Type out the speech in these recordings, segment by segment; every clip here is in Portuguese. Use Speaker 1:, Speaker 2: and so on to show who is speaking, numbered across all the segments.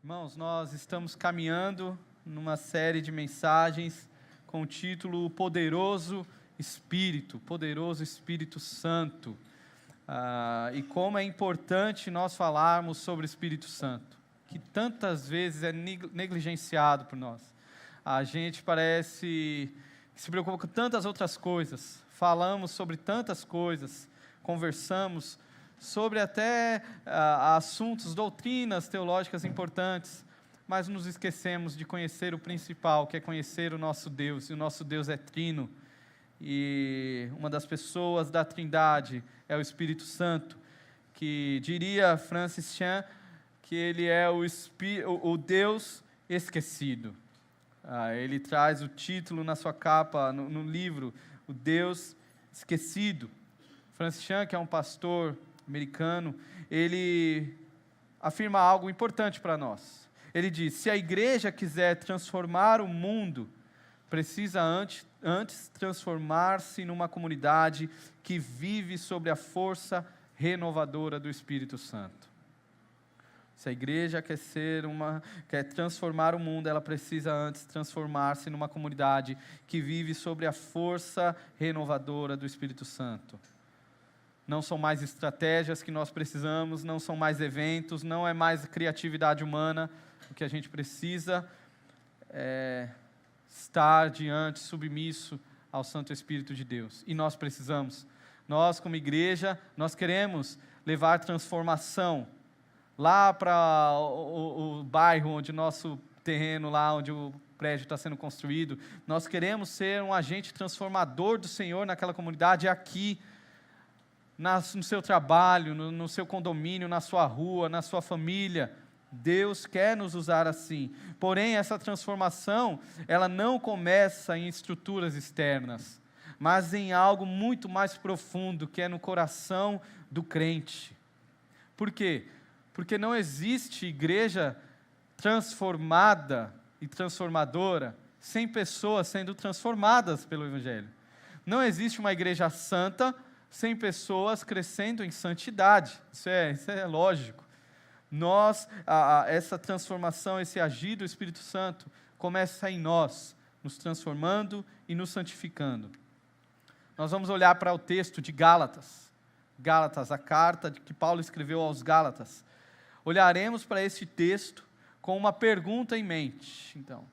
Speaker 1: Irmãos, nós estamos caminhando numa série de mensagens com o título Poderoso Espírito Santo. E como é importante nós falarmos sobre o Espírito Santo, que tantas vezes é negligenciado por nós. A gente parece que se preocupa com tantas outras coisas, falamos sobre tantas coisas, conversamos sobre até assuntos, doutrinas teológicas importantes, mas nos esquecemos de conhecer o principal, que é conhecer o nosso Deus, e o nosso Deus é trino, e uma das pessoas da Trindade é o Espírito Santo, que diria Francis Chan, que ele é o Deus esquecido. Ele traz o título na sua capa, no livro, o Deus esquecido. Francis Chan, que é um pastor americano, ele afirma algo importante para nós. Ele diz: se a igreja quiser transformar o mundo, precisa antes transformar-se numa comunidade que vive sob a força renovadora do Espírito Santo. Se a igreja quer transformar o mundo, ela precisa antes transformar-se numa comunidade que vive sob a força renovadora do Espírito Santo. Não são mais estratégias que nós precisamos, não são mais eventos, não é mais criatividade humana. O que a gente precisa é estar diante, submisso ao Santo Espírito de Deus. E nós precisamos. Nós, como igreja, nós queremos levar transformação lá para o bairro onde nosso terreno, lá onde o prédio está sendo construído. Nós queremos ser um agente transformador do Senhor naquela comunidade aqui, no seu trabalho, no seu condomínio, na sua rua, na sua família. Deus quer nos usar assim. Porém, essa transformação, ela não começa em estruturas externas, mas em algo muito mais profundo, que é no coração do crente. Por quê? Porque não existe igreja transformada e transformadora sem pessoas sendo transformadas pelo Evangelho. Não existe uma igreja santa sem pessoas crescendo em santidade. Isso é lógico. Essa transformação, esse agir do Espírito Santo começa em nós, nos transformando e nos santificando. Nós vamos olhar para o texto de Gálatas, a carta que Paulo escreveu aos Gálatas. Olharemos para esse texto com uma pergunta em mente. Então,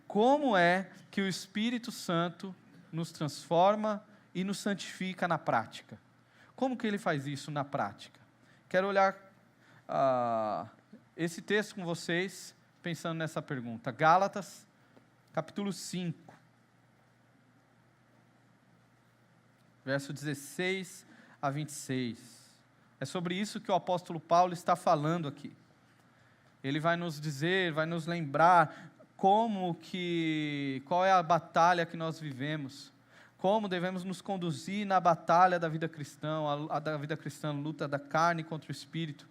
Speaker 1: como é que o Espírito Santo nos transforma e nos santifica na prática? Como que ele faz isso na prática? Quero olhar esse texto com vocês, pensando nessa pergunta. Gálatas, capítulo 5, verso 16 a 26. É sobre isso que o apóstolo Paulo está falando aqui. Ele vai nos dizer, vai nos lembrar qual é a batalha que nós vivemos, como devemos nos conduzir na batalha da vida cristã, a luta da carne contra o Espírito.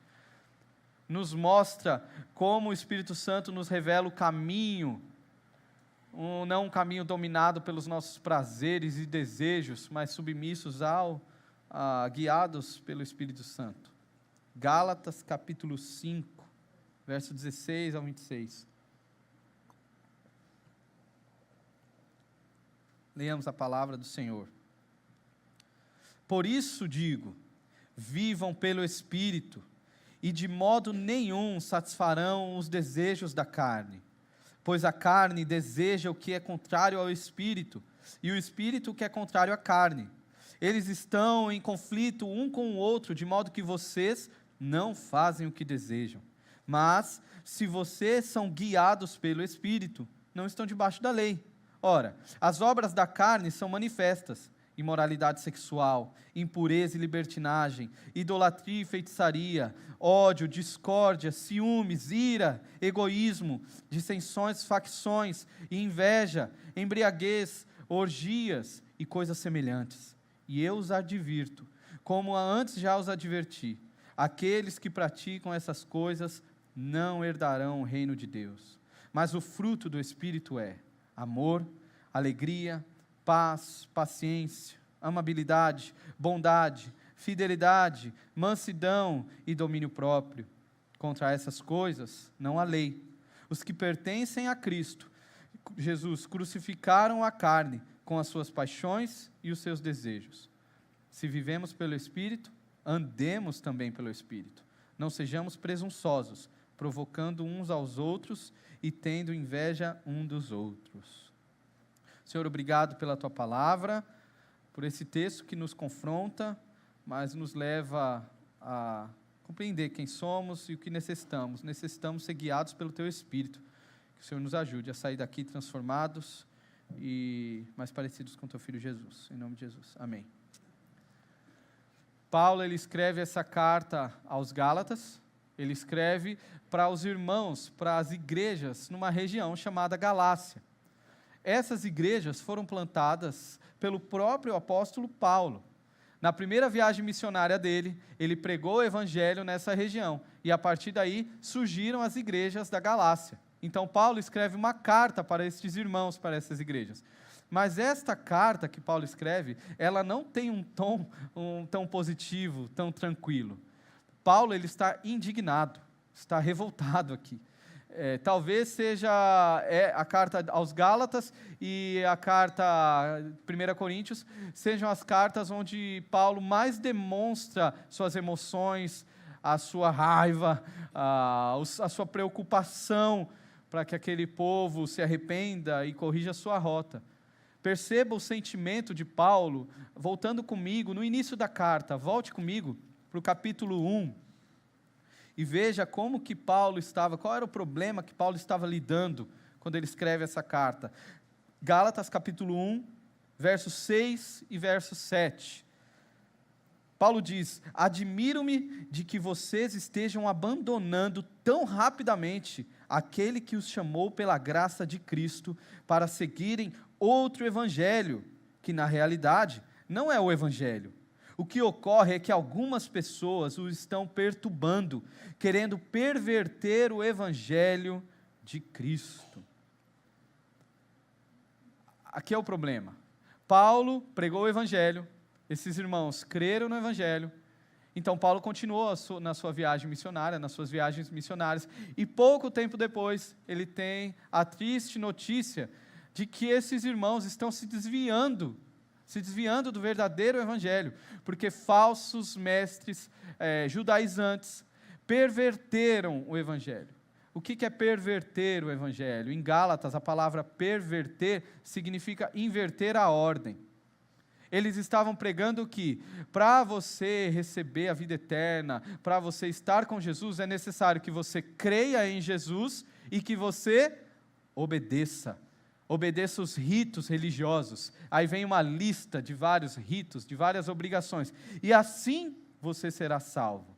Speaker 1: Nos mostra como o Espírito Santo nos revela o caminho, não um caminho dominado pelos nossos prazeres e desejos, mas submissos guiados pelo Espírito Santo. Gálatas capítulo 5, verso 16 ao 26. Leamos a palavra do Senhor. Por isso digo, vivam pelo Espírito, e de modo nenhum satisfarão os desejos da carne, pois a carne deseja o que é contrário ao Espírito, e o Espírito o que é contrário à carne. Eles estão em conflito um com o outro, de modo que vocês não fazem o que desejam. Mas, se vocês são guiados pelo Espírito, não estão debaixo da lei. Ora, as obras da carne são manifestas: imoralidade sexual, impureza e libertinagem, idolatria e feitiçaria, ódio, discórdia, ciúmes, ira, egoísmo, dissensões, facções e inveja, embriaguez, orgias e coisas semelhantes. E eu os advirto, como antes já os adverti: aqueles que praticam essas coisas não herdarão o reino de Deus. Mas o fruto do Espírito é amor, alegria, paz, paciência, amabilidade, bondade, fidelidade, mansidão e domínio próprio. Contra essas coisas não há lei. Os que pertencem a Cristo Jesus crucificaram a carne com as suas paixões e os seus desejos. Se vivemos pelo Espírito, andemos também pelo Espírito. Não sejamos presunçosos, provocando uns aos outros e tendo inveja um dos outros. Senhor, obrigado pela Tua palavra, por esse texto que nos confronta, mas nos leva a compreender quem somos e o que necessitamos. Necessitamos ser guiados pelo Teu Espírito. Que o Senhor nos ajude a sair daqui transformados e mais parecidos com Teu Filho Jesus. Em nome de Jesus. Amém. Paulo, ele escreve essa carta aos Gálatas. Ele escreve para os irmãos, para as igrejas, numa região chamada Galácia. Essas igrejas foram plantadas pelo próprio apóstolo Paulo. Na primeira viagem missionária dele, ele pregou o evangelho nessa região, e a partir daí surgiram as igrejas da Galácia. Então Paulo escreve uma carta para estes irmãos, para essas igrejas. Mas esta carta que Paulo escreve, ela não tem um tom tão positivo, tão tranquilo. Paulo, ele está indignado, está revoltado aqui. Talvez seja a carta aos Gálatas e a carta 1 Coríntios sejam as cartas onde Paulo mais demonstra suas emoções, a sua raiva, a sua preocupação para que aquele povo se arrependa e corrija a sua rota. Perceba o sentimento de Paulo, voltando comigo no início da carta, volte comigo para o capítulo 1, e veja como que Paulo estava, qual era o problema que Paulo estava lidando quando ele escreve essa carta. Gálatas capítulo 1, versos 6 e verso 7. Paulo diz: admiro-me de que vocês estejam abandonando tão rapidamente aquele que os chamou pela graça de Cristo para seguirem outro evangelho, que na realidade não é o evangelho. O que ocorre é que algumas pessoas o estão perturbando, querendo perverter o evangelho de Cristo. Aqui é o problema. Paulo pregou o evangelho, esses irmãos creram no evangelho, então Paulo continuou na sua viagem missionária, nas suas viagens missionárias, e pouco tempo depois ele tem a triste notícia de que esses irmãos estão se desviando do verdadeiro evangelho, porque falsos mestres judaizantes perverteram o evangelho. O que é perverter o evangelho? Em Gálatas, a palavra perverter significa inverter a ordem. Eles estavam pregando que para você receber a vida eterna, para você estar com Jesus, é necessário que você creia em Jesus e que você obedeça os ritos religiosos. Aí vem uma lista de vários ritos, de várias obrigações, e assim você será salvo.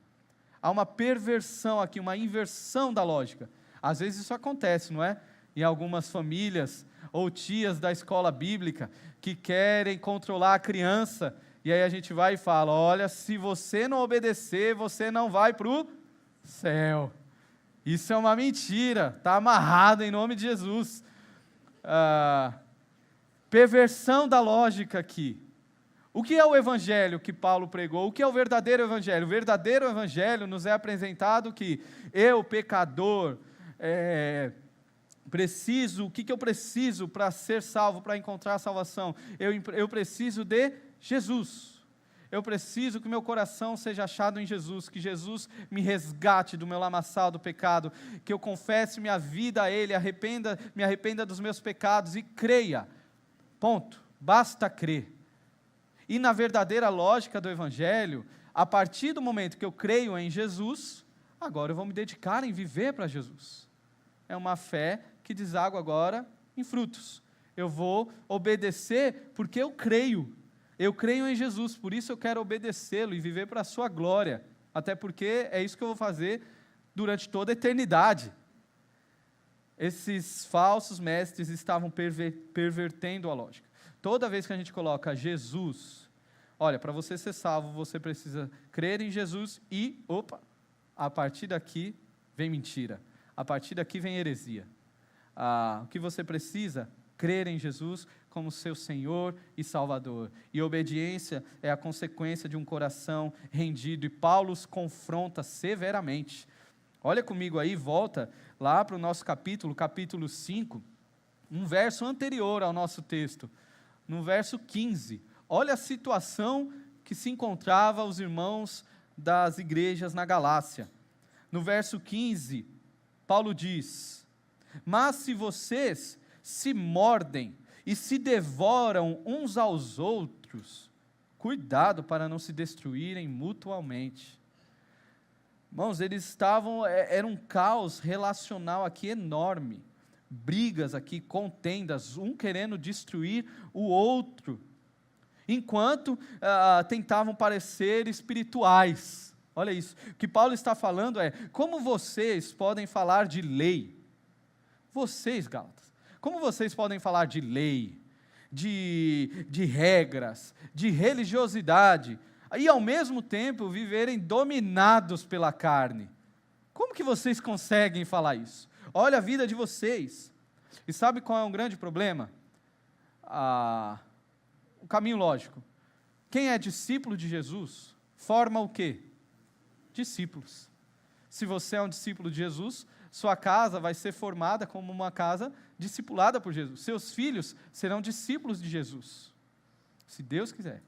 Speaker 1: Há uma perversão aqui, uma inversão da lógica. Às vezes isso acontece, não é? Em algumas famílias, ou tias da escola bíblica, que querem controlar a criança, e aí a gente vai e fala: olha, se você não obedecer, você não vai para o céu. Isso é uma mentira, está amarrado em nome de Jesus. Perversão da lógica aqui. O que é o evangelho que Paulo pregou? O que é o verdadeiro evangelho? O verdadeiro evangelho nos é apresentado que eu, pecador, o que eu preciso para ser salvo, para encontrar a salvação? Eu preciso de Jesus. Eu preciso que meu coração seja achado em Jesus, que Jesus me resgate do meu lamaçal do pecado, que eu confesse minha vida a Ele, me arrependa dos meus pecados e creia. Ponto. Basta crer. E na verdadeira lógica do Evangelho, a partir do momento que eu creio em Jesus, agora eu vou me dedicar em viver para Jesus. É uma fé que deságua agora em frutos. Eu vou obedecer porque eu creio. Eu creio em Jesus, por isso eu quero obedecê-lo e viver para a sua glória. Até porque é isso que eu vou fazer durante toda a eternidade. Esses falsos mestres estavam pervertendo a lógica. Toda vez que a gente coloca Jesus, olha, para você ser salvo, você precisa crer em Jesus e, a partir daqui vem mentira. A partir daqui vem heresia. O que você precisa? Crer em Jesus como seu Senhor e Salvador. E obediência é a consequência de um coração rendido. E Paulo os confronta severamente. Olha comigo aí, volta lá para o nosso capítulo 5, um verso anterior ao nosso texto, no verso 15. Olha a situação que se encontrava os irmãos das igrejas na Galácia. No verso 15, Paulo diz: mas se vocês se mordem e se devoram uns aos outros, cuidado para não se destruírem mutuamente. Irmãos, era um caos relacional aqui enorme, brigas aqui, contendas, um querendo destruir o outro, enquanto tentavam parecer espirituais. Olha isso, o que Paulo está falando é, como vocês podem falar de lei? Vocês, Gálatas, como vocês podem falar de lei, de regras, de religiosidade, e ao mesmo tempo viverem dominados pela carne? Como que vocês conseguem falar isso? Olha a vida de vocês. E sabe qual é um grande problema? O caminho lógico. Quem é discípulo de Jesus, forma o quê? Discípulos. Se você é um discípulo de Jesus, sua casa vai ser formada como uma casa discipulada por Jesus. Seus filhos serão discípulos de Jesus, se Deus quiser.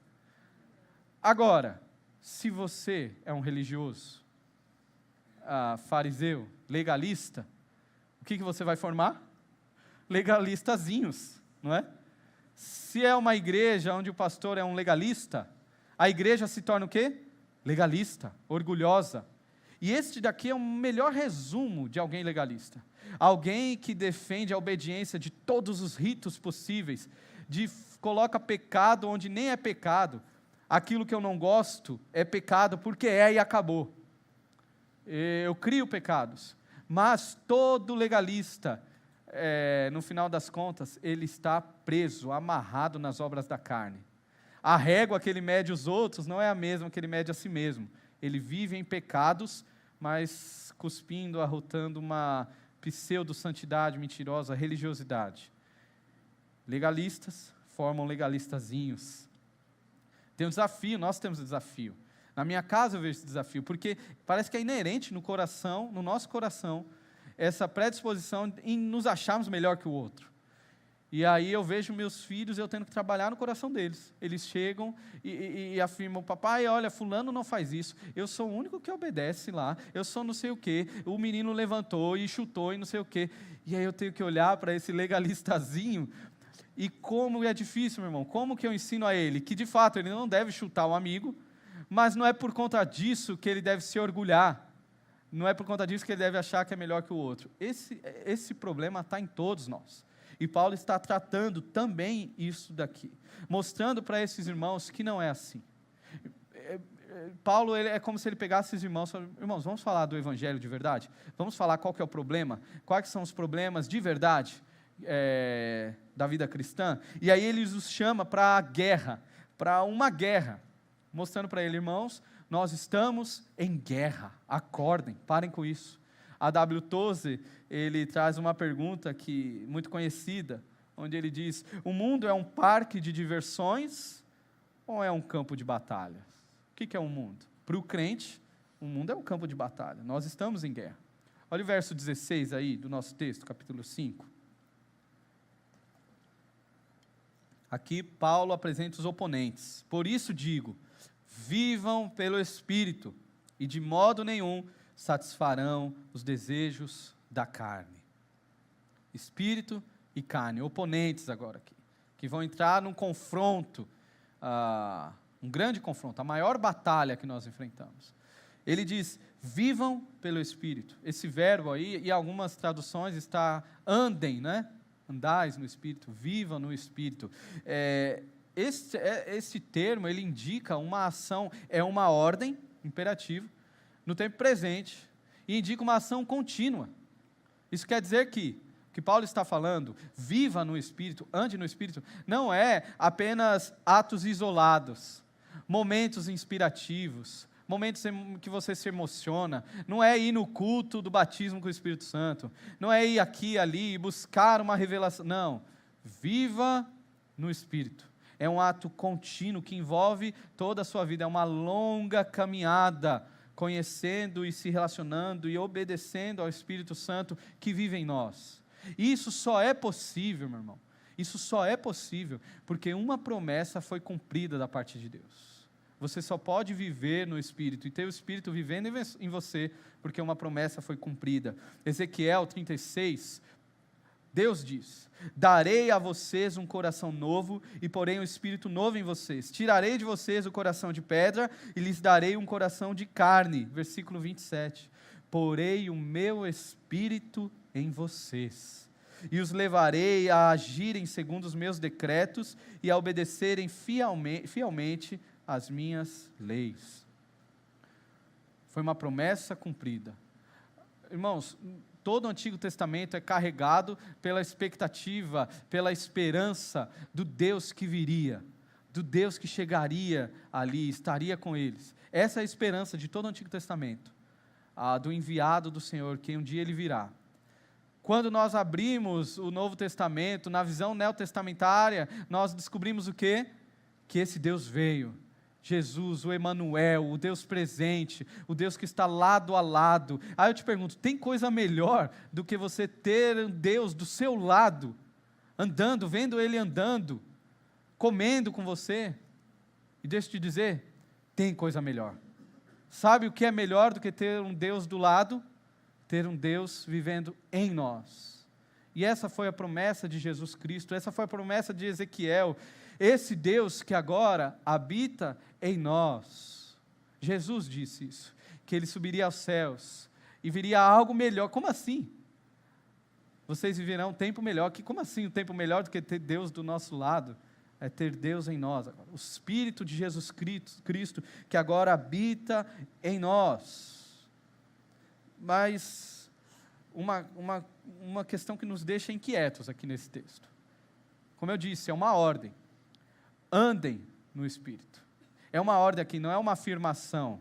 Speaker 1: Agora, se você é um religioso, fariseu, legalista, o que você vai formar? Legalistazinhos, não é? Se é uma igreja onde o pastor é um legalista, a igreja se torna o quê? Legalista, orgulhosa. E este daqui é o melhor resumo de alguém legalista. Alguém que defende a obediência de todos os ritos possíveis, coloca pecado onde nem é pecado. Aquilo que eu não gosto é pecado porque é e acabou. Eu crio pecados. Mas todo legalista, no final das contas, ele está preso, amarrado nas obras da carne. A régua que ele mede os outros não é a mesma que ele mede a si mesmo. Ele vive em pecados, mas cuspindo, arrotando uma pseudo-santidade mentirosa, religiosidade. Legalistas formam legalistazinhos. Tem um desafio, nós temos um desafio. Na minha casa eu vejo esse desafio, porque parece que é inerente no coração, no nosso coração, essa predisposição em nos acharmos melhor que o outro. E aí eu vejo meus filhos, eu tendo que trabalhar no coração deles. Eles chegam e afirmam: papai, olha, fulano não faz isso, eu sou o único que obedece lá, eu sou não sei o quê, o menino levantou e chutou e não sei o quê. E aí eu tenho que olhar para esse legalistazinho, e como é difícil, meu irmão, como que eu ensino a ele que de fato ele não deve chutar um amigo, mas não é por conta disso que ele deve se orgulhar, não é por conta disso que ele deve achar que é melhor que o outro. Esse problema está em todos nós. E Paulo está tratando também isso daqui, mostrando para esses irmãos que não é assim. Paulo, é como se ele pegasse esses irmãos, irmãos, vamos falar do evangelho de verdade? Vamos falar qual que é o problema? Quais são os problemas de verdade da vida cristã? E aí ele os chama para a guerra, para uma guerra, mostrando para ele: irmãos, nós estamos em guerra, acordem, parem com isso. A W. Tozer, ele traz uma pergunta muito conhecida, onde ele diz: o mundo é um parque de diversões ou é um campo de batalha? O que é um mundo? Para o crente, o mundo é um campo de batalha, nós estamos em guerra. Olha o verso 16 aí do nosso texto, capítulo 5. Aqui Paulo apresenta os oponentes. Por isso digo, vivam pelo Espírito, e de modo nenhum satisfarão os desejos da carne. Espírito e carne, oponentes agora aqui, que vão entrar num confronto, um grande confronto, a maior batalha que nós enfrentamos. Ele diz: vivam pelo Espírito. Esse verbo aí, em algumas traduções está andem, né? Andais no Espírito, vivam no Espírito. Esse termo, ele indica uma ação, é uma ordem, imperativo, no tempo presente, e indica uma ação contínua. Isso quer dizer que o que Paulo está falando, viva no Espírito, ande no Espírito, não é apenas atos isolados, momentos inspirativos, momentos em que você se emociona, não é ir no culto do batismo com o Espírito Santo, não é ir aqui e ali e buscar uma revelação, não, viva no Espírito. É um ato contínuo que envolve toda a sua vida, é uma longa caminhada conhecendo e se relacionando e obedecendo ao Espírito Santo que vive em nós. E isso só é possível, meu irmão, isso só é possível porque uma promessa foi cumprida da parte de Deus. Você só pode viver no Espírito e ter o Espírito vivendo em você porque uma promessa foi cumprida. Ezequiel 36, Deus diz: darei a vocês um coração novo e porei um espírito novo em vocês. Tirarei de vocês o coração de pedra e lhes darei um coração de carne. Versículo 27. Porei o meu espírito em vocês e os levarei a agirem segundo os meus decretos e a obedecerem fielmente as minhas leis. Foi uma promessa cumprida. Irmãos, todo o Antigo Testamento é carregado pela expectativa, pela esperança do Deus que viria, do Deus que chegaria ali, estaria com eles. Essa é a esperança de todo o Antigo Testamento, do enviado do Senhor, que um dia ele virá. Quando nós abrimos o Novo Testamento, na visão neotestamentária, nós descobrimos o quê? Que esse Deus veio. Jesus, o Emanuel, o Deus presente, o Deus que está lado a lado. Aí eu te pergunto, tem coisa melhor do que você ter um Deus do seu lado, andando, vendo Ele andando, comendo com você? E deixa eu te dizer, tem coisa melhor. Sabe o que é melhor do que ter um Deus do lado? Ter um Deus vivendo em nós. E essa foi a promessa de Jesus Cristo, essa foi a promessa de Ezequiel. Esse Deus que agora habita em nós. Jesus disse isso, que Ele subiria aos céus e viria algo melhor. Como assim? Vocês viverão um tempo melhor. Como assim um tempo melhor do que ter Deus do nosso lado? É ter Deus em nós agora. O Espírito de Jesus Cristo que agora habita em nós. Mas uma questão que nos deixa inquietos aqui nesse texto. Como eu disse, é uma ordem. Andem no Espírito. É uma ordem aqui, não é uma afirmação,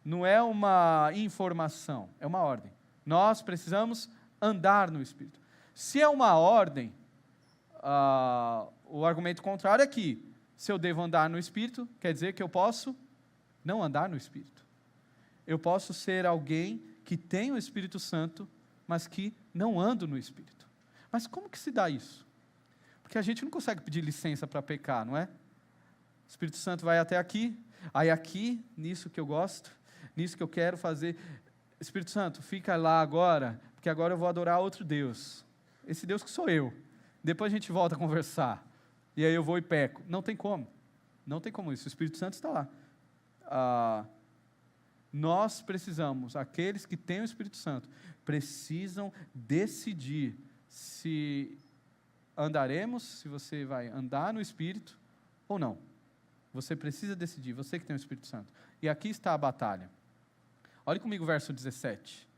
Speaker 1: não é uma informação, é uma ordem. Nós precisamos andar no Espírito. Se é uma ordem, o argumento contrário é que, se eu devo andar no Espírito, quer dizer que eu posso não andar no Espírito. Eu posso ser alguém que tem o Espírito Santo, mas que não ando no Espírito. Mas como que se dá isso? Porque a gente não consegue pedir licença para pecar, não é? O Espírito Santo vai até aqui, aí aqui, nisso que eu gosto, nisso que eu quero fazer. Espírito Santo, fica lá agora, porque agora eu vou adorar outro Deus. Esse Deus que sou eu. Depois a gente volta a conversar. E aí eu vou e peco. Não tem como. Não tem como isso. O Espírito Santo está lá. Nós precisamos, aqueles que têm o Espírito Santo, precisam decidir se andaremos, se você vai andar no Espírito ou não. Você precisa decidir, você que tem o Espírito Santo. E aqui está a batalha. Olhe comigo o verso 17.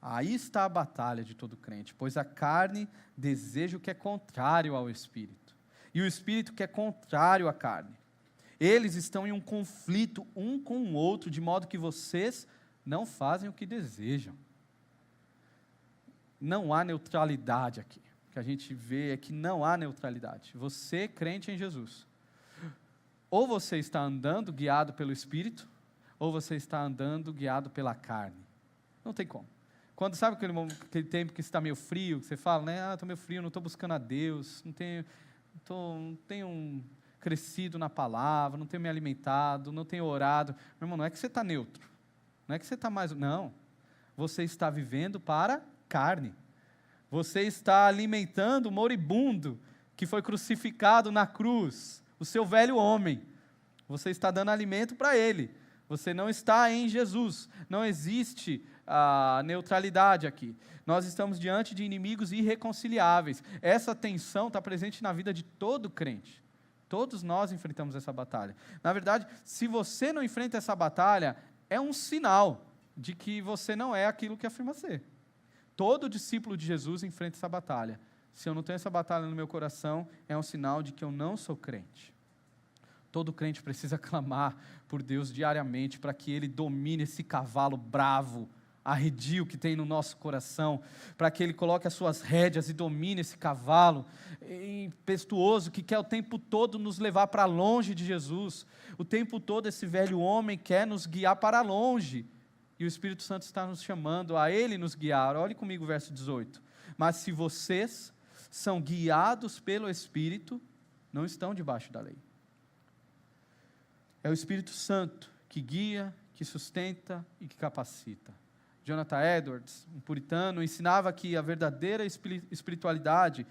Speaker 1: Aí está a batalha de todo crente, pois a carne deseja o que é contrário ao Espírito, e o Espírito que é contrário à carne. Eles estão em um conflito um com o outro, de modo que vocês não fazem o que desejam. Não há neutralidade aqui. O que a gente vê é que não há neutralidade. Você, crente em Jesus, ou você está andando guiado pelo Espírito, ou você está andando guiado pela carne. Não tem como. Quando sabe aquele tempo que está meio frio, que você fala, né? Estou meio frio, não estou buscando a Deus, não tenho crescido na palavra, não tenho me alimentado, não tenho orado. Meu irmão, não é que você está neutro, não é que você está mais... Não, você está vivendo para carne. Você está alimentando o moribundo que foi crucificado na cruz, o seu velho homem. Você está dando alimento para ele. Você não está em Jesus. Não existe neutralidade aqui. Nós estamos diante de inimigos irreconciliáveis. Essa tensão está presente na vida de todo crente. Todos nós enfrentamos essa batalha. Na verdade, se você não enfrenta essa batalha, é um sinal de que você não é aquilo que afirma ser. Todo discípulo de Jesus enfrenta essa batalha. Se eu não tenho essa batalha no meu coração, é um sinal de que eu não sou crente. Todo crente precisa clamar por Deus diariamente para que Ele domine esse cavalo bravo arredio que tem no nosso coração, para que Ele coloque as suas rédeas e domine esse cavalo impetuoso que quer o tempo todo nos levar para longe de Jesus. O tempo todo esse velho homem quer nos guiar para longe, e o Espírito Santo está nos chamando a Ele nos guiar. Olhe comigo o verso 18. Mas se vocês são guiados pelo Espírito, não estão debaixo da lei. É o Espírito Santo que guia, que sustenta e que capacita. Jonathan Edwards, um puritano, ensinava que a verdadeira espiritualidade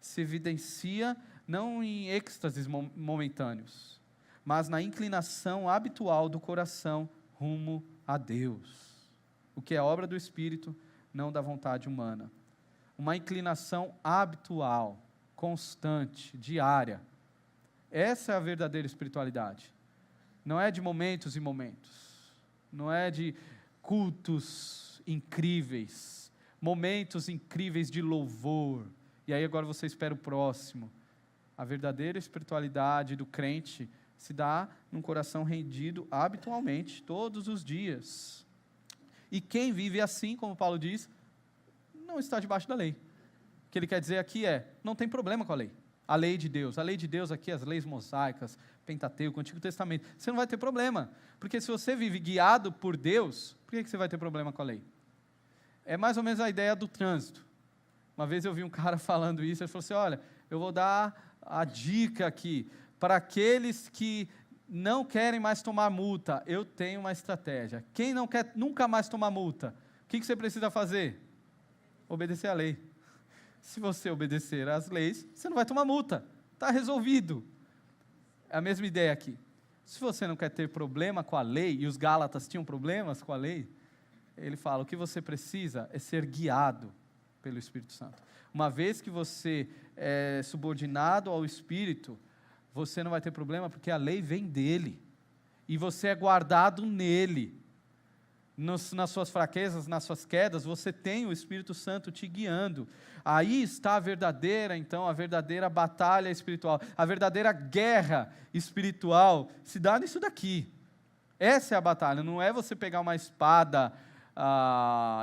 Speaker 1: se evidencia não em êxtases momentâneos, mas na inclinação habitual do coração rumo a Deus, o que é obra do Espírito, não da vontade humana. Uma inclinação habitual, constante, diária. Essa é a verdadeira espiritualidade. Não é de momentos em momentos, não é de cultos incríveis, momentos incríveis de louvor, e aí agora você espera o próximo. A verdadeira espiritualidade do crente se dá num coração rendido habitualmente, todos os dias. E quem vive assim, como Paulo diz, não está debaixo da lei. O que ele quer dizer aqui é, não tem problema com a lei. A lei de Deus aqui, as leis mosaicas, Pentateuco, Antigo Testamento, você não vai ter problema, porque se você vive guiado por Deus, por que você vai ter problema com a lei? É mais ou menos a ideia do trânsito. Uma vez eu vi um cara falando isso, ele falou assim, olha, eu vou dar a dica aqui, para aqueles que não querem mais tomar multa, eu tenho uma estratégia. Quem não quer nunca mais tomar multa, o que você precisa fazer? Obedecer à lei. Se você obedecer às leis, você não vai tomar multa, está resolvido. É a mesma ideia aqui. Se você não quer ter problema com a lei, e os Gálatas tinham problemas com a lei, ele fala, o que você precisa é ser guiado pelo Espírito Santo. Uma vez que você é subordinado ao Espírito, você não vai ter problema, porque a lei vem dele, e você é guardado nele. Nas suas fraquezas, nas suas quedas, você tem o Espírito Santo te guiando. Aí está a verdadeira batalha espiritual, a verdadeira guerra espiritual se dá nisso daqui. Essa é a batalha, não é você pegar uma espada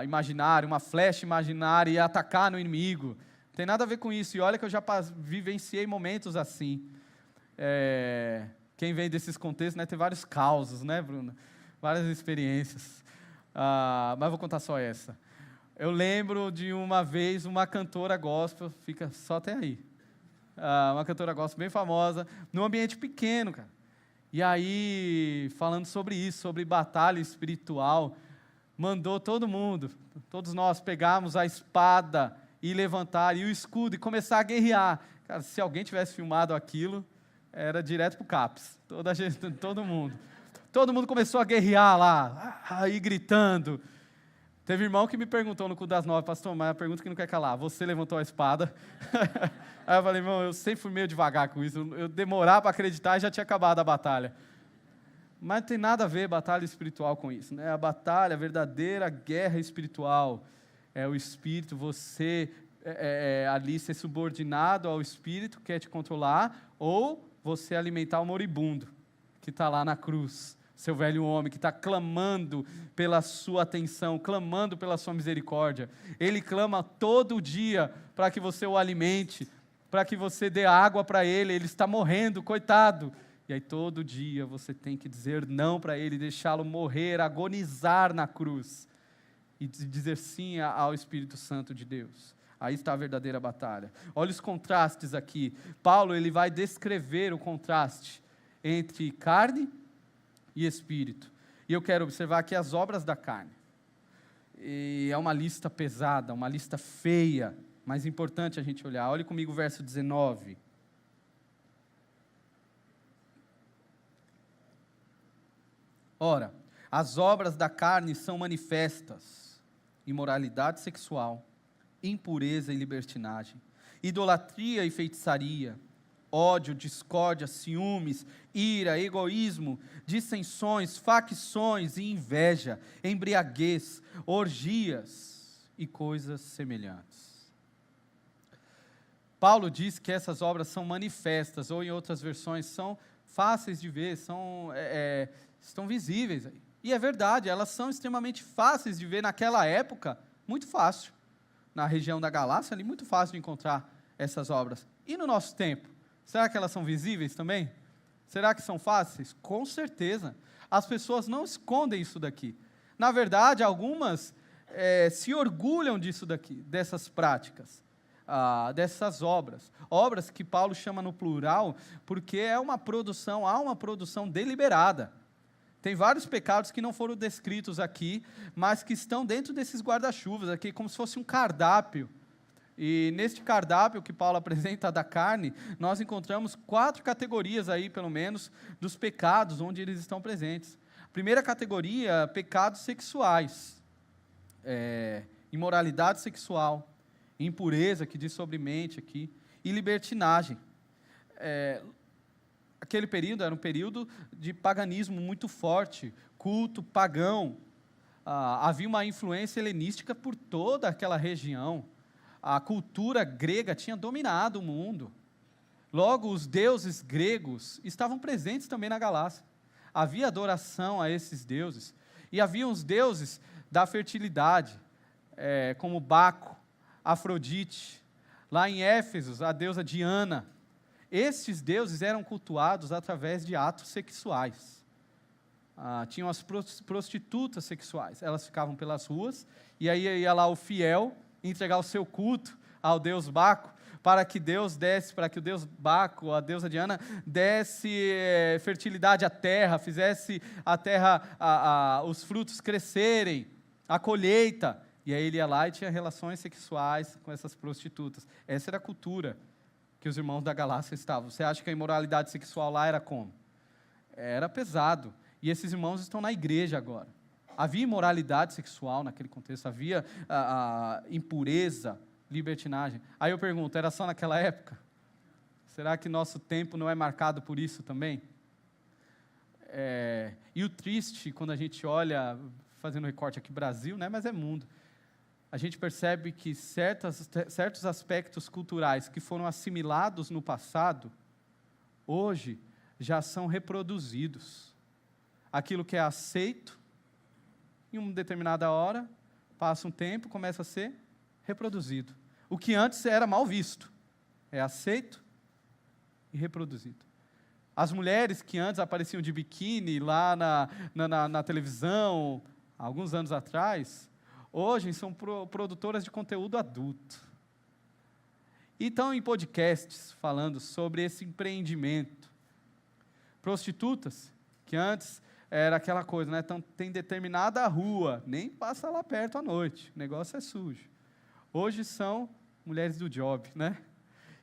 Speaker 1: imaginária, uma flecha imaginária e atacar no inimigo. Não tem nada a ver com isso, e olha que eu já vivenciei momentos assim. Quem vem desses contextos, né, tem vários causos, né, Bruno? Várias experiências. Mas vou contar só essa. Eu lembro de uma vez uma cantora gospel, fica só até aí, uma cantora gospel bem famosa, num ambiente pequeno, cara. E aí, falando sobre isso, sobre batalha espiritual, mandou todo mundo, todos nós pegarmos a espada e levantar, e o escudo, e começar a guerrear. Cara, se alguém tivesse filmado aquilo, era direto pro CAPS, todo mundo. Todo mundo começou a guerrear lá, aí gritando. Teve irmão que me perguntou no culto das 9, pastor, mas a pergunta que não quer calar, você levantou a espada? Aí eu falei, irmão, eu sempre fui meio devagar com isso, eu demorava para acreditar e já tinha acabado a batalha. Mas não tem nada a ver batalha espiritual com isso, né? A batalha, a verdadeira guerra espiritual, é o Espírito, você ali ser subordinado ao Espírito, que quer te controlar, ou você alimentar o moribundo, que está lá na cruz, seu velho homem, que está clamando pela sua atenção, clamando pela sua misericórdia. Ele clama todo dia para que você o alimente, para que você dê água para ele está morrendo, coitado. E aí todo dia você tem que dizer não para ele, deixá-lo morrer, agonizar na cruz, e dizer sim ao Espírito Santo de Deus. Aí está a verdadeira batalha. Olha os contrastes aqui. Paulo, ele vai descrever o contraste entre carne e espírito. E eu quero observar aqui as obras da carne. E é uma lista pesada, uma lista feia, mas importante a gente olhar. Olhe comigo o verso 19. Ora, as obras da carne são manifestas: imoralidade sexual, impureza e libertinagem, idolatria e feitiçaria, ódio, discórdia, ciúmes, ira, egoísmo, dissensões, facções e inveja, embriaguez, orgias e coisas semelhantes. Paulo diz que essas obras são manifestas, ou em outras versões, são fáceis de ver, estão visíveis aí. E é verdade, elas são extremamente fáceis de ver naquela época, muito fácil. Na região da Galácia, ali, muito fácil de encontrar essas obras. E no nosso tempo? Será que elas são visíveis também? Será que são fáceis? Com certeza. As pessoas não escondem isso daqui. Na verdade, algumas se orgulham disso daqui, dessas práticas, dessas obras. Obras que Paulo chama no plural, porque há uma produção deliberada. Tem vários pecados que não foram descritos aqui, mas que estão dentro desses guarda-chuvas aqui, como se fosse um cardápio. E neste cardápio que Paulo apresenta da carne, nós encontramos 4 categorias aí, pelo menos, dos pecados onde eles estão presentes. Primeira categoria, pecados sexuais. Imoralidade sexual, impureza, que diz sobre mente aqui, e libertinagem. Aquele período era um período de paganismo muito forte, culto pagão. Havia uma influência helenística por toda aquela região. A cultura grega tinha dominado o mundo. Logo, os deuses gregos estavam presentes também na Galácia. Havia adoração a esses deuses. E havia os deuses da fertilidade, como Baco, Afrodite. Lá em Éfeso, a deusa Diana. Estes deuses eram cultuados através de atos sexuais. Tinham as prostitutas sexuais. Elas ficavam pelas ruas, e aí ia lá o fiel entregar o seu culto ao deus Baco, para que Deus desse, para que o deus Baco, a deusa Diana, desse fertilidade à terra, fizesse a terra, os frutos crescerem, a colheita. E aí ele ia lá e tinha relações sexuais com essas prostitutas. Essa era a cultura que os irmãos da Galácia estavam. Você acha que a imoralidade sexual lá era como? Era pesado. E esses irmãos estão na igreja agora. Havia imoralidade sexual naquele contexto, havia impureza, libertinagem. Aí eu pergunto, era só naquela época? Será que nosso tempo não é marcado por isso também? E o triste, quando a gente olha, fazendo recorte aqui Brasil, né, mas é mundo, a gente percebe que certos aspectos culturais que foram assimilados no passado, hoje já são reproduzidos. Aquilo que é aceito, em uma determinada hora, passa um tempo, começa a ser reproduzido. O que antes era mal visto, é aceito e reproduzido. As mulheres que antes apareciam de biquíni lá na televisão, há alguns anos atrás, hoje são produtoras de conteúdo adulto. E estão em podcasts falando sobre esse empreendimento. Prostitutas, que antes era aquela coisa, né? Então, tem determinada rua, nem passa lá perto à noite, o negócio é sujo. Hoje são mulheres do job, né?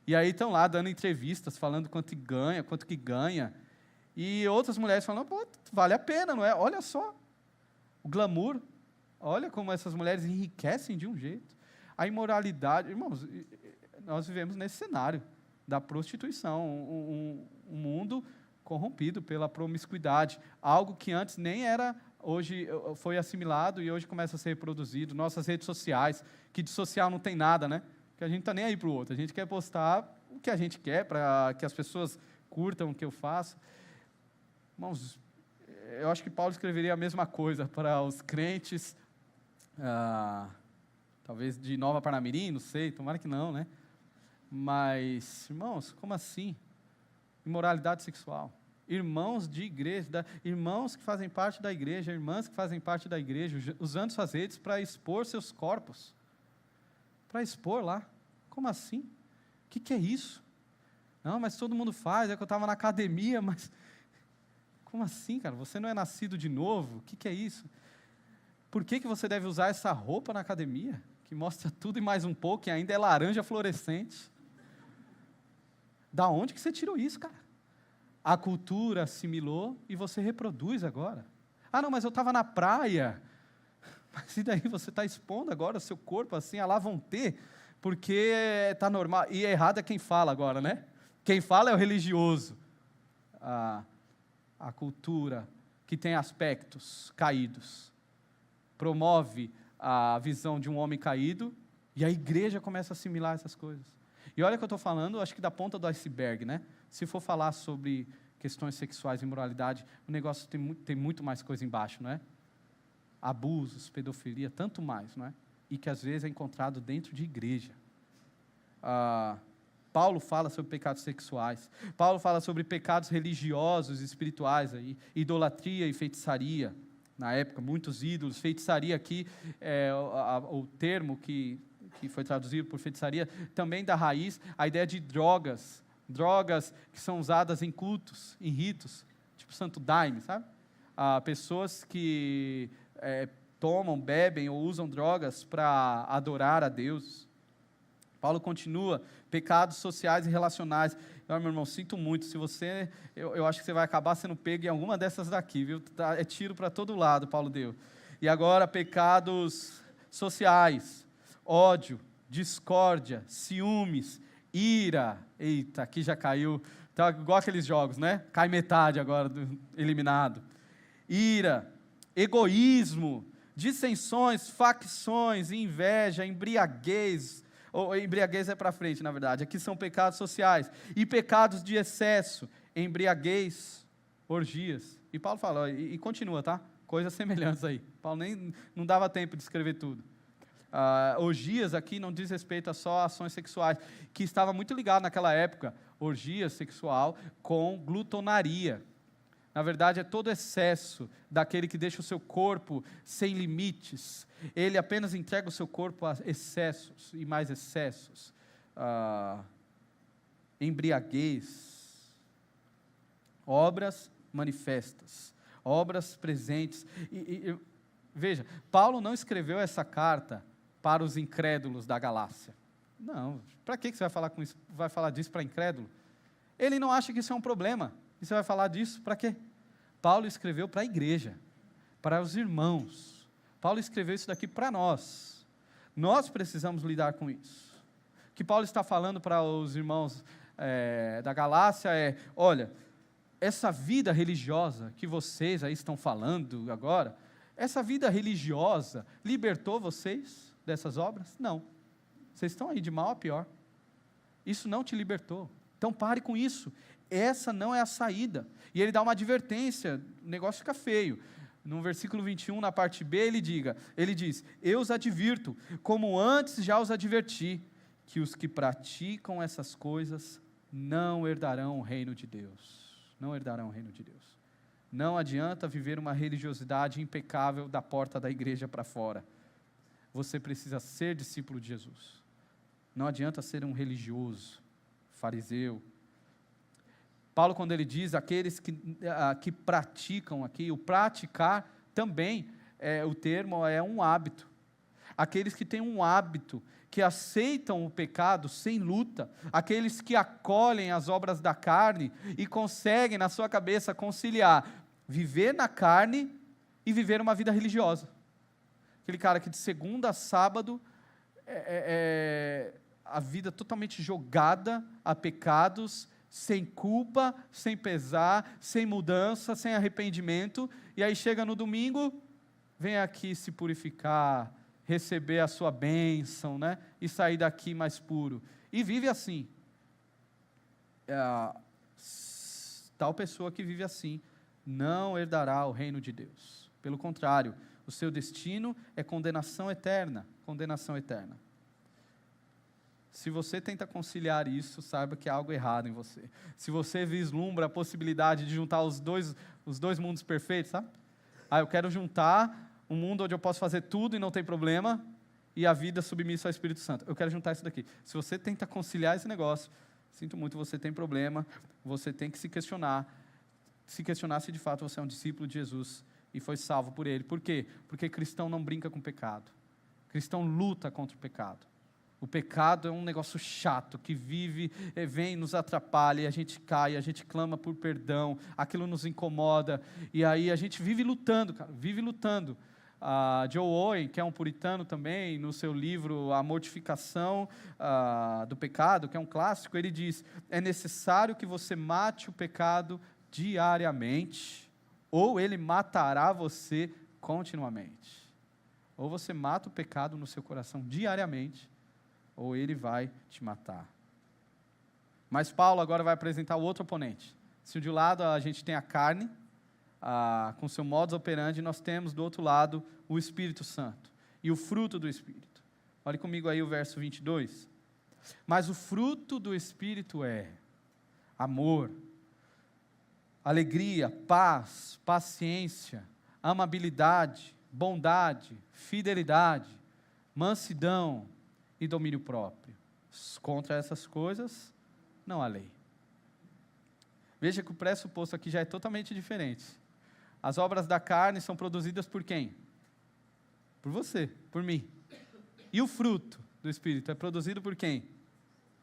Speaker 1: E aí estão lá dando entrevistas, falando quanto que ganha. E outras mulheres falando, pô, vale a pena, não é? Olha só, o glamour, olha como essas mulheres enriquecem de um jeito. A imoralidade, irmãos, nós vivemos nesse cenário da prostituição, um mundo corrompido pela promiscuidade, algo que antes nem era, hoje foi assimilado e hoje começa a ser reproduzido. Nossas redes sociais, que de social não tem nada, né? Que a gente está nem aí para o outro, a gente quer postar o que a gente quer, para que as pessoas curtam o que eu faço. Irmãos, eu acho que Paulo escreveria a mesma coisa para os crentes, talvez de Nova Parnamirim, não sei, tomara que não, né? Mas, irmãos, como assim? Imoralidade sexual. Irmãos de igreja, irmãos que fazem parte da igreja, irmãs que fazem parte da igreja, usando suas redes para expor seus corpos. Para expor lá. Como assim? O que é isso? Não, mas todo mundo faz, é que eu estava na academia, mas... Como assim, cara? Você não é nascido de novo? O que é isso? Por que você deve usar essa roupa na academia? Que mostra tudo e mais um pouco, e ainda é laranja fluorescente. Da onde que você tirou isso, cara? A cultura assimilou e você reproduz agora. Ah, não, mas eu estava na praia. Mas e daí você está expondo agora o seu corpo assim, lá vão ter, porque está normal. E errado é quem fala agora, né? Quem fala é o religioso. A cultura que tem aspectos caídos promove a visão de um homem caído e a igreja começa a assimilar essas coisas. E olha que eu estou falando, acho que da ponta do iceberg, né? Se for falar sobre questões sexuais e imoralidade, o negócio tem muito mais coisa embaixo, não é? abusos, pedofilia, tanto mais, não é? E que às vezes é encontrado dentro de igreja. Paulo fala sobre pecados sexuais, Paulo fala sobre pecados religiosos e espirituais, aí, idolatria e feitiçaria. Na época, muitos ídolos, feitiçaria aqui, o termo que foi traduzido por feitiçaria, também da raiz, a ideia de drogas que são usadas em cultos, em ritos, tipo santo daime, sabe? Pessoas que tomam, bebem ou usam drogas para adorar a Deus. Paulo continua, pecados sociais e relacionais. Meu irmão, sinto muito, se você, eu acho que você vai acabar sendo pego em alguma dessas daqui, viu? É tiro para todo lado, Paulo deu. E agora, pecados sociais, ódio, discórdia, ciúmes, ira. Eita, aqui já caiu, tá igual aqueles jogos, né? Cai metade agora, eliminado. Ira, egoísmo, dissensões, facções, inveja, embriaguez. Embriaguez é para frente, na verdade. Aqui são pecados sociais. E pecados de excesso, embriaguez, orgias. E Paulo fala, e continua, tá? Coisas semelhantes aí. Paulo nem não dava tempo de escrever tudo. Orgias aqui não diz respeito a só ações sexuais, que estava muito ligado naquela época, orgia sexual com glutonaria. Na verdade, é todo excesso daquele que deixa o seu corpo sem limites. Ele apenas entrega o seu corpo a excessos e mais excessos. Embriaguez. Obras manifestas. Obras presentes. Veja, Paulo não escreveu essa carta para os incrédulos da Galácia. Não, para que você vai falar com isso? Vai falar disso para incrédulo? Ele não acha que isso é um problema. E você vai falar disso para quê? Paulo escreveu para a igreja, para os irmãos. Paulo escreveu isso daqui para nós. Nós precisamos lidar com isso. O que Paulo está falando para os irmãos da Galácia olha, essa vida religiosa que vocês aí estão falando agora, essa vida religiosa libertou vocês dessas obras? Não. Vocês estão aí de mal a pior. Isso não te libertou. Então pare com isso. Essa não é a saída. E ele dá uma advertência, o negócio fica feio. No versículo 21, na parte B, ele diz, eu os advirto, como antes já os adverti, que os que praticam essas coisas não herdarão o reino de Deus. Não herdarão o reino de Deus. Não adianta viver uma religiosidade impecável da porta da igreja para fora. Você precisa ser discípulo de Jesus. Não adianta ser um religioso, fariseu. Paulo, quando ele diz aqueles que praticam aqui, o praticar também, o termo é um hábito. Aqueles que têm um hábito, que aceitam o pecado sem luta, aqueles que acolhem as obras da carne e conseguem na sua cabeça conciliar viver na carne e viver uma vida religiosa. Aquele cara que de segunda a sábado a vida totalmente jogada a pecados, sem culpa, sem pesar, sem mudança, sem arrependimento, e aí chega no domingo, vem aqui se purificar, receber a sua bênção, né? E sair daqui mais puro, e vive assim. Tal pessoa que vive assim, não herdará o reino de Deus. Pelo contrário, o seu destino é condenação eterna, condenação eterna. Se você tenta conciliar isso, saiba que há algo errado em você. Se você vislumbra a possibilidade de juntar os dois mundos perfeitos, sabe? Eu quero juntar um mundo onde eu posso fazer tudo e não tem problema, e a vida submissa ao Espírito Santo. Eu quero juntar isso daqui. Se você tenta conciliar esse negócio, sinto muito, você tem problema, você tem que se questionar se de fato você é um discípulo de Jesus e foi salvo por Ele. Por quê? Porque cristão não brinca com pecado. Cristão luta contra o pecado. O pecado é um negócio chato, que vem, nos atrapalha, e a gente cai, a gente clama por perdão, aquilo nos incomoda, e aí a gente vive lutando, cara, vive lutando. Joe Owen, que é um puritano também, no seu livro A Mortificação do Pecado, que é um clássico, ele diz, é necessário que você mate o pecado diariamente, ou ele matará você continuamente. Ou você mata o pecado no seu coração diariamente, ou ele vai te matar. Mas Paulo agora vai apresentar o outro oponente. Se de um lado a gente tem a carne, com seu modus operandi, nós temos do outro lado o Espírito Santo e o fruto do Espírito. Olhe comigo aí o verso 22. Mas o fruto do Espírito é amor, alegria, paz, paciência, amabilidade, bondade, fidelidade, mansidão e domínio próprio. Contra essas coisas, não há lei. Veja que o pressuposto aqui já é totalmente diferente. As obras da carne são produzidas por quem? Por você, por mim. E o fruto do Espírito é produzido por quem?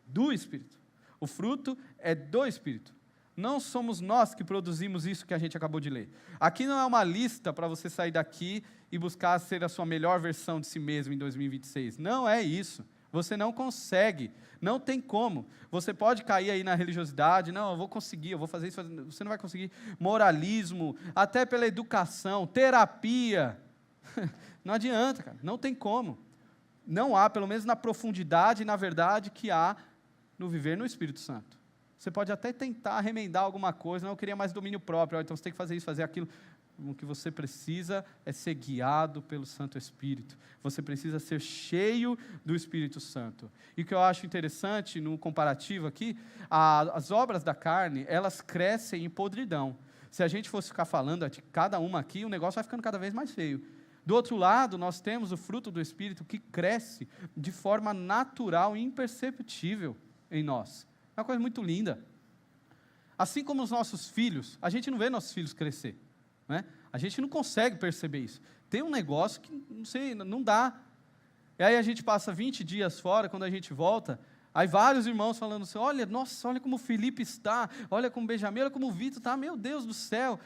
Speaker 1: Do Espírito. O fruto é do Espírito. Não somos nós que produzimos isso que a gente acabou de ler. Aqui não é uma lista para você sair daqui e buscar ser a sua melhor versão de si mesmo em 2026. Não é isso. Você não consegue. Não tem como. Você pode cair aí na religiosidade. Não, eu vou conseguir, eu vou fazer isso. Você não vai conseguir. Moralismo, até pela educação, terapia. Não adianta, cara. Não tem como. Não há, pelo menos na profundidade e na verdade que há no viver no Espírito Santo. Você pode até tentar remendar alguma coisa, não, eu queria mais domínio próprio, então você tem que fazer isso, fazer aquilo. O que você precisa é ser guiado pelo Santo Espírito. Você precisa ser cheio do Espírito Santo. E o que eu acho interessante, no comparativo aqui, as obras da carne, elas crescem em podridão. Se a gente fosse ficar falando de cada uma aqui, o negócio vai ficando cada vez mais feio. Do outro lado, nós temos o fruto do Espírito que cresce de forma natural e imperceptível em nós. É uma coisa muito linda. Assim como os nossos filhos, a gente não vê nossos filhos crescer, né? A gente não consegue perceber isso. Tem um negócio que, não sei, não dá. E aí a gente passa 20 dias fora, quando a gente volta, aí vários irmãos falando assim, olha, nossa, olha como o Felipe está, olha como o Benjamin, olha como o Vitor está, meu Deus do céu.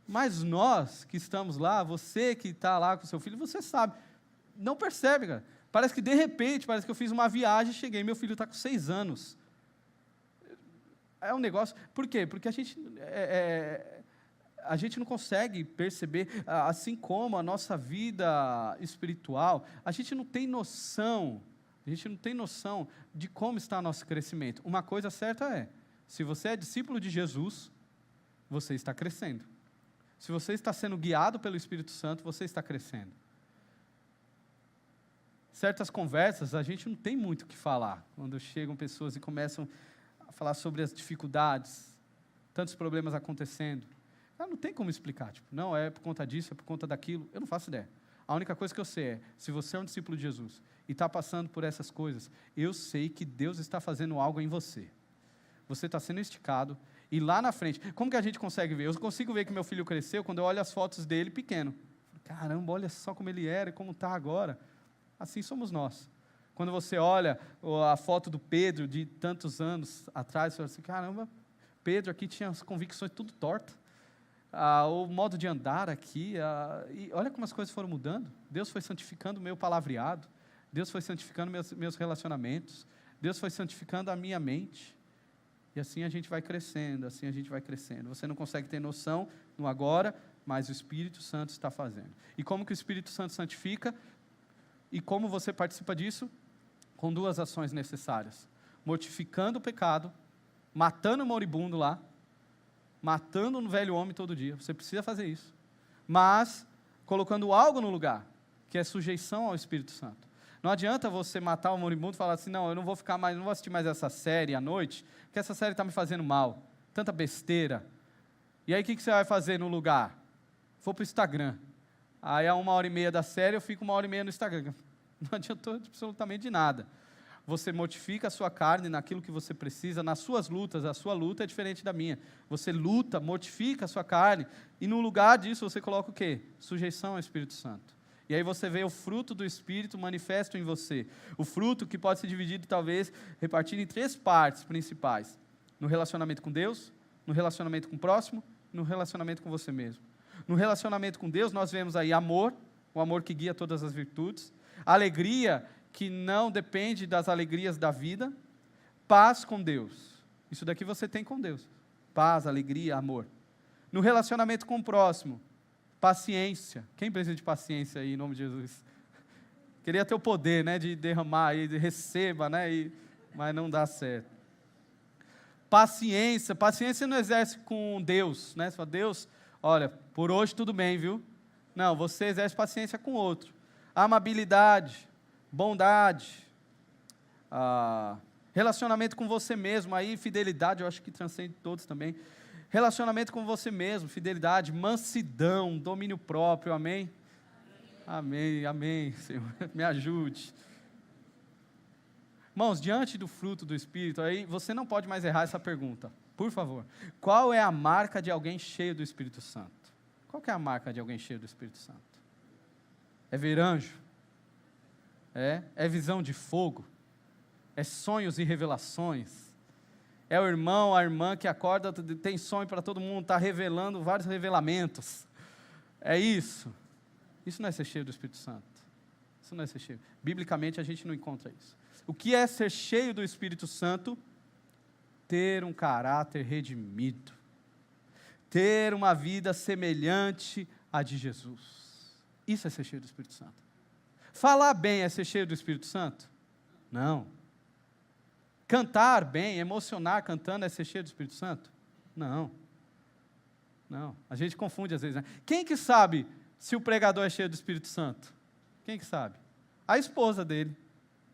Speaker 1: Mas nós que estamos lá, você que está lá com seu filho, você sabe, não percebe, cara. Parece que de repente, parece que eu fiz uma viagem, cheguei, meu filho está com 6 anos. É um negócio, por quê? Porque a gente não consegue perceber, assim como a nossa vida espiritual, a gente não tem noção de como está o nosso crescimento. Uma coisa certa é, se você é discípulo de Jesus, você está crescendo. Se você está sendo guiado pelo Espírito Santo, você está crescendo. Certas conversas, a gente não tem muito o que falar, quando chegam pessoas e começam a falar sobre as dificuldades, tantos problemas acontecendo. Não tem como explicar, tipo, não, é por conta disso, é por conta daquilo, eu não faço ideia. A única coisa que eu sei é, se você é um discípulo de Jesus e está passando por essas coisas, eu sei que Deus está fazendo algo em você. Você está sendo esticado, e lá na frente, como que a gente consegue ver? Eu consigo ver que meu filho cresceu quando eu olho as fotos dele pequeno. Caramba, olha só como ele era e como está agora. Assim somos nós. Quando você olha a foto do Pedro de tantos anos atrás, você fala assim, caramba, Pedro aqui tinha as convicções tudo tortas. O modo de andar aqui, e olha como as coisas foram mudando. Deus foi santificando o meu palavreado, Deus foi santificando meus relacionamentos, Deus foi santificando a minha mente, e assim a gente vai crescendo, assim a gente vai crescendo. Você não consegue ter noção no agora, mas o Espírito Santo está fazendo. E como que o Espírito Santo santifica? E como você participa disso? Com 2 ações necessárias: mortificando o pecado, matando o moribundo lá, matando um velho homem todo dia. Você precisa fazer isso. Mas colocando algo no lugar, que é sujeição ao Espírito Santo. Não adianta você matar o moribundo e falar assim, não, eu não vou assistir mais essa série à noite, porque essa série está me fazendo mal. Tanta besteira. E aí o que você vai fazer no lugar? Vou para o Instagram. Aí a 1h30 da série, eu fico 1h30 no Instagram. Não adiantou absolutamente de nada. Você mortifica a sua carne naquilo que você precisa, nas suas lutas. A sua luta é diferente da minha. Você luta, mortifica a sua carne, e no lugar disso você coloca o quê? Sujeição ao Espírito Santo. E aí você vê o fruto do Espírito manifesto em você. O fruto que pode ser dividido, talvez, repartido em 3 partes principais. No relacionamento com Deus, no relacionamento com o próximo, no relacionamento com você mesmo. No relacionamento com Deus, nós vemos aí amor, o amor que guia todas as virtudes. Alegria, que não depende das alegrias da vida. Paz com Deus. Isso daqui você tem com Deus. Paz, alegria, amor. No relacionamento com o próximo, paciência. Quem precisa de paciência aí, em nome de Jesus? Queria ter o poder, né, de derramar aí, de receba, né, mas não dá certo. Paciência. Paciência não exerce com Deus, né? Você fala, Deus, Olha, por hoje tudo bem, viu? Não, você exerce paciência com o outro. Amabilidade, bondade, relacionamento com você mesmo, aí fidelidade, eu acho que transcende todos também. Relacionamento com você mesmo, fidelidade, mansidão, domínio próprio, amém? Amém, amém, Senhor, me ajude. Irmãos, diante do fruto do Espírito, aí você não pode mais errar essa pergunta, por favor. Qual é a marca de alguém cheio do Espírito Santo? Qual que é a marca de alguém cheio do Espírito Santo? É ver anjo? É visão de fogo? É sonhos e revelações? É o irmão, a irmã que acorda, tem sonho para todo mundo, está revelando vários revelamentos. É isso. Isso não é ser cheio do Espírito Santo. Isso não é ser cheio. Biblicamente a gente não encontra isso. O que é ser cheio do Espírito Santo? Ter um caráter redimido. Ter uma vida semelhante à de Jesus. Isso é ser cheio do Espírito Santo. Falar bem é ser cheio do Espírito Santo? Não. Cantar bem, emocionar cantando é ser cheio do Espírito Santo? Não. Não. A gente confunde às vezes, né? Quem que sabe se o pregador é cheio do Espírito Santo? Quem que sabe? A esposa dele,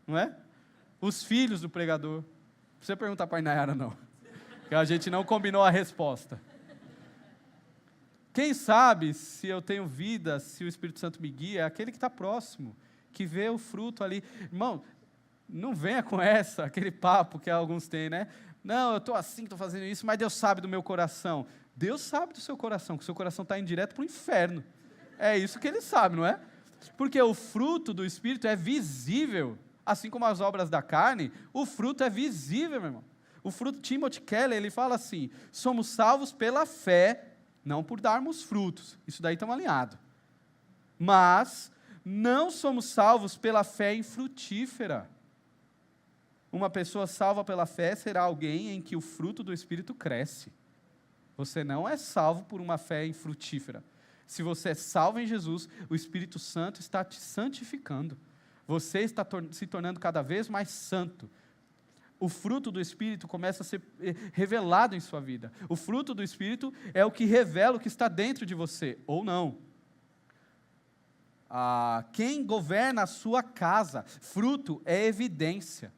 Speaker 1: não é? Os filhos do pregador. Não precisa perguntar para a Inayara, não. Porque a gente não combinou a resposta. Quem sabe se eu tenho vida, se o Espírito Santo me guia, é aquele que está próximo, que vê o fruto ali. Irmão, não venha com aquele papo que alguns têm, né? Não, eu estou assim, estou fazendo isso, mas Deus sabe do meu coração. Deus sabe do seu coração, que o seu coração está indo direto para o inferno. É isso que Ele sabe, não é? Porque o fruto do Espírito é visível, assim como as obras da carne, o fruto é visível, meu irmão. O fruto, Timothy Keller, ele fala assim, somos salvos pela fé, não por darmos frutos. Isso daí estamos alinhados. Mas não somos salvos pela fé infrutífera. Uma pessoa salva pela fé será alguém em que o fruto do Espírito cresce. Você não é salvo por uma fé infrutífera. Se você é salvo em Jesus, o Espírito Santo está te santificando. Você está se tornando cada vez mais santo. O fruto do Espírito começa a ser revelado em sua vida. O fruto do Espírito é o que revela o que está dentro de você, ou não. Quem governa a sua casa, fruto é evidência.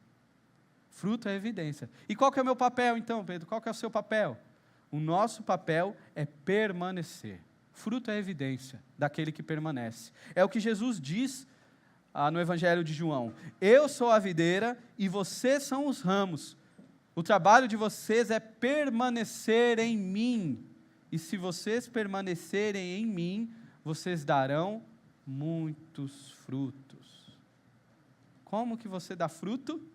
Speaker 1: Fruto é evidência. E qual que é o meu papel então, Pedro? Qual que é o seu papel? O nosso papel é permanecer. Fruto é evidência daquele que permanece. É o que Jesus diz no Evangelho de João. Eu sou a videira e vocês são os ramos. O trabalho de vocês é permanecer em mim. E se vocês permanecerem em mim, vocês darão muitos frutos. Como que você dá fruto?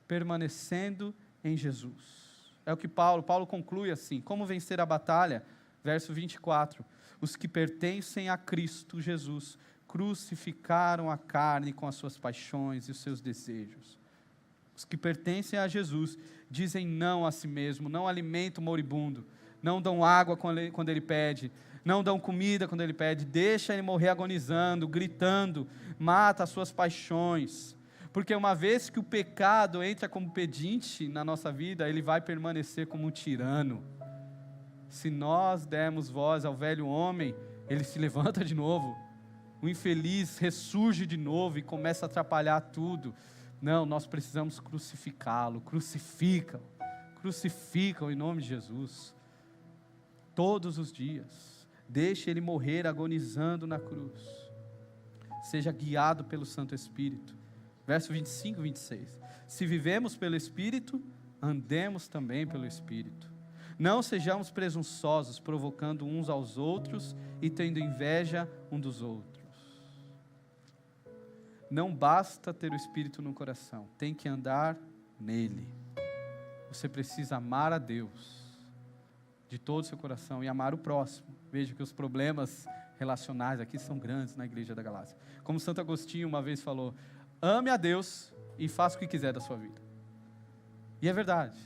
Speaker 1: Permanecendo em Jesus. É o que Paulo conclui assim, como vencer a batalha? Verso 24, os que pertencem a Cristo Jesus, crucificaram a carne com as suas paixões e os seus desejos. Os que pertencem a Jesus, dizem não a si mesmo, não alimentam o moribundo, não dão água quando ele pede, não dão comida quando ele pede, deixa ele morrer agonizando, gritando, mata as suas paixões. Porque uma vez que o pecado entra como pedinte na nossa vida, ele vai permanecer como um tirano. Se nós dermos voz ao velho homem, ele se levanta de novo. O infeliz ressurge de novo e começa a atrapalhar tudo. Não, nós precisamos crucificá-lo. Crucificam em nome de Jesus. Todos os dias. Deixe ele morrer agonizando na cruz. Seja guiado pelo Santo Espírito. Verso 25 e 26. Se vivemos pelo Espírito, andemos também pelo Espírito. Não sejamos presunçosos, provocando uns aos outros e tendo inveja um dos outros. Não basta ter o Espírito no coração, tem que andar nele. Você precisa amar a Deus de todo o seu coração e amar o próximo. Veja que os problemas relacionais aqui são grandes na Igreja da Galácia. Como Santo Agostinho uma vez falou, ame a Deus e faça o que quiser da sua vida. E é verdade.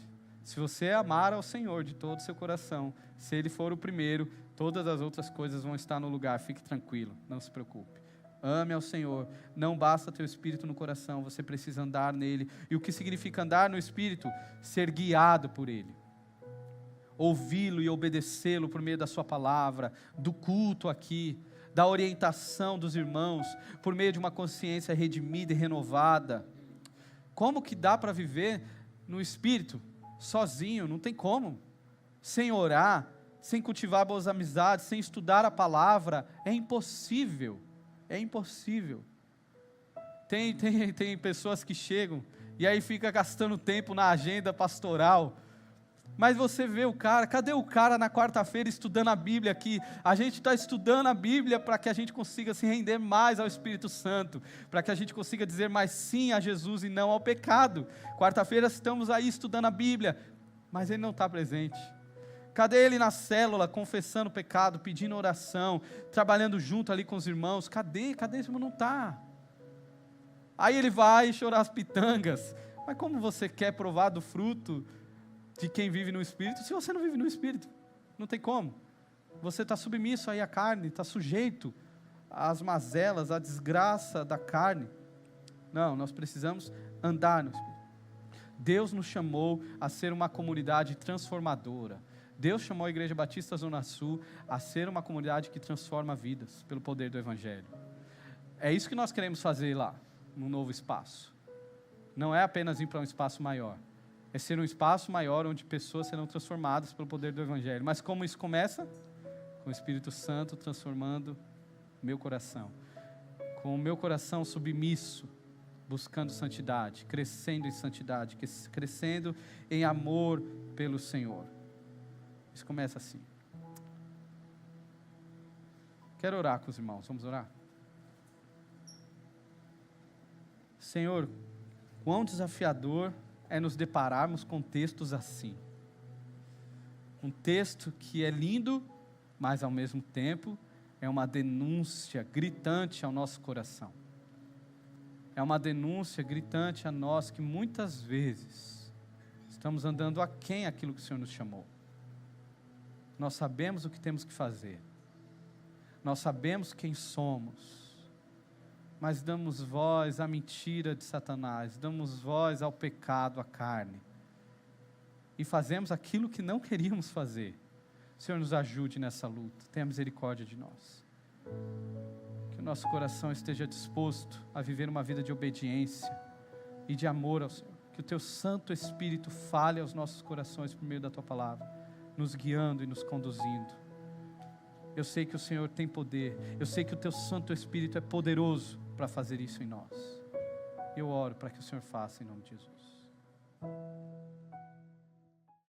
Speaker 1: Se você amar ao Senhor de todo o seu coração, se Ele for o primeiro, todas as outras coisas vão estar no lugar. Fique tranquilo, não se preocupe. Ame ao Senhor. Não basta ter o Espírito no coração, você precisa andar nele. E o que significa andar no Espírito? Ser guiado por Ele. ouvi-lo e obedecê-lo por meio da sua palavra, do culto aqui, da orientação dos irmãos, por meio de uma consciência redimida e renovada. Como que dá para viver no Espírito, sozinho? Não tem como. Sem orar, sem cultivar boas amizades, sem estudar a palavra, é impossível. É impossível. Tem pessoas que chegam e aí fica gastando tempo na agenda pastoral. Mas você vê o cara, cadê o cara na quarta-feira estudando a Bíblia aqui? A gente está estudando a Bíblia para que a gente consiga se render mais ao Espírito Santo, para que a gente consiga dizer mais sim a Jesus e não ao pecado. Quarta-feira estamos aí estudando a Bíblia, mas ele não está presente. Cadê ele na célula, confessando o pecado, pedindo oração, trabalhando junto ali com os irmãos? Cadê esse irmão? Não está. Aí ele vai chorar as pitangas. Mas como você quer provar do fruto de quem vive no Espírito, se você não vive no Espírito? Não tem como. Você está submisso aí à carne, está sujeito às mazelas, à desgraça da carne. Não, nós precisamos andar no Espírito. Deus nos chamou a ser uma comunidade transformadora. Deus chamou a Igreja Batista Zona Sul a ser uma comunidade que transforma vidas pelo poder do Evangelho. É isso que nós queremos fazer lá, num novo espaço. Não é apenas ir para um espaço maior. É ser um espaço maior onde pessoas serão transformadas pelo poder do Evangelho. Mas como isso começa? Com o Espírito Santo transformando meu coração. Com o meu coração submisso, buscando santidade, crescendo em santidade, crescendo em amor pelo Senhor. Isso começa assim. Quero orar com os irmãos, vamos orar? Senhor, quão desafiador é nos depararmos com textos assim. Um texto que é lindo, mas ao mesmo tempo é uma denúncia gritante ao nosso coração. É uma denúncia gritante a nós que muitas vezes estamos andando aquém daquilo que o Senhor nos chamou. Nós sabemos o que temos que fazer. Nós sabemos quem somos. Mas damos voz à mentira de Satanás, damos voz ao pecado, à carne. E fazemos aquilo que não queríamos fazer. O Senhor nos ajude nessa luta, tenha misericórdia de nós. Que o nosso coração esteja disposto a viver uma vida de obediência e de amor ao Senhor. Que o Teu Santo Espírito fale aos nossos corações por meio da Tua palavra, nos guiando e nos conduzindo. Eu sei que o Senhor tem poder, eu sei que o Teu Santo Espírito é poderoso para fazer isso em nós. Eu oro para que o Senhor faça em nome de Jesus.